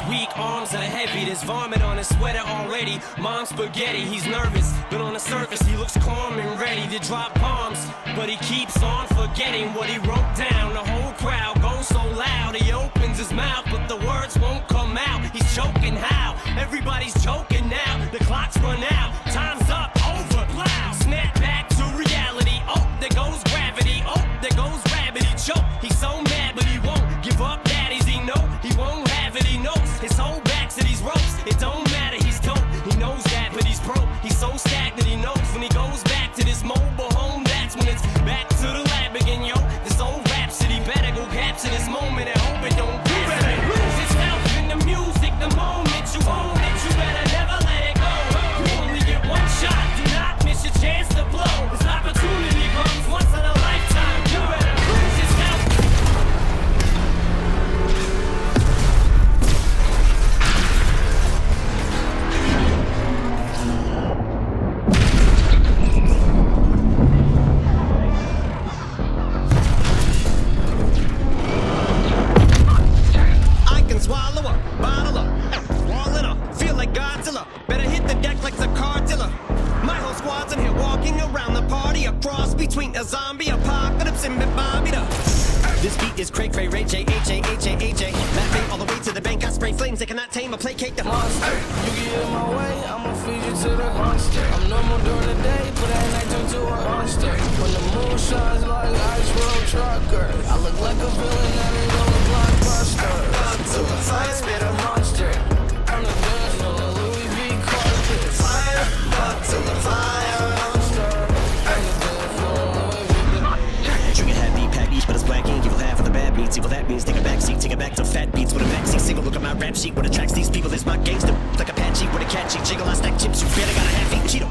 weak, arms are heavy. There's vomit on his sweater already. Mom's spaghetti, he's nervous, but on the surface he looks calm and ready to drop bombs. But he keeps on forgetting what he wrote down. The whole crowd goes so loud, he opens his mouth, but the words won't come out. He's choking how? Everybody's choking now. The clock's run out, time's up, over, loud. Snap back to reality. Oh, there goes gravity. Oh, there goes rabbit. He choke. He's so mad, but he won't give up. Daddies, he know he won't have it. He knows his whole back to these ropes. It don't matter. He's dope. He knows that, but he's broke. He's so stagnant. He knows when he goes back to this mobile home. That's when it's back to the lab again, yo. This old rhapsody better go capture this moment and hope it don't. You better lose yourself in the music. The moment you own it, you better never let it go. You only get one shot. Do not miss your chance to blow. This opportunity comes once in a lifetime. You better lose yourself. I can swallow up, bottle up, walling up, feel like Godzilla. Better hit the deck like the cartilla. My whole squad's in here walking around the party, a cross between a zombie apocalypse and Bobby the. This beat is cray cray, Ray J, AJ. Laughing all the way to the bank, I spray flames, they cannot tame or placate the Monster, you get in my way, I'ma feed you to the monster. I'm normal during the day, but at night turn to a monster. When the moon shines like ice road trucker, I look like a villain that ain't on the blockbuster. To the fire, spit a monster. I'm the dance on the Louis V carpet. Fire, to the fire, monster. I'm the dance on the Louis V. Trigger happy, pack each, but it's black ink. Evil half of the bad beats. Evil that means take a backseat, take it back to fat beats with a backseat single. Look at my rap sheet. What attracts these people is my gangster. Like Apache with a catchy jiggle. I stack chips. You better got a half eat Cheeto.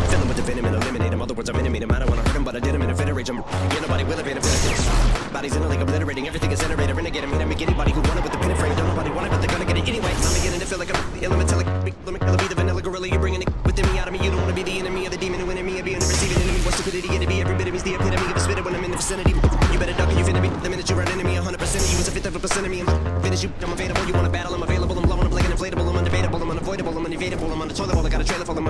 Fill him with the venom and eliminate him. Other words, I'm intimate him. I don't wanna hurt him, but I did him in a fit of rage. Yeah, nobody will have been a bit. Bodies in a lake obliterating. Everything is iterator. Renegade him. Hit him. Make anybody who want it with the pin and frame. Don't nobody want it, but they're gonna get it anyway. I'm beginning to feel like I'm the elemental. Let me be the vanilla gorilla. You're bringing it within me, out of me. You don't wanna be the enemy of the demon who enemy of being the receiving enemy. What stupidity it'd be? Every bit of me's the epitome of a spitter when I'm in the vicinity. You better duck or you finna be. The minute you run enemy, 100% of you is a fifth of a percent of me. I'm finish you. I'm available. You wanna battle? I'm available. I'm blowing. I'm blinking inflatable. I'm undebatable. I'm unavoidable. I'm unevadable. I'm on the toilet bowl. I got a trailer full of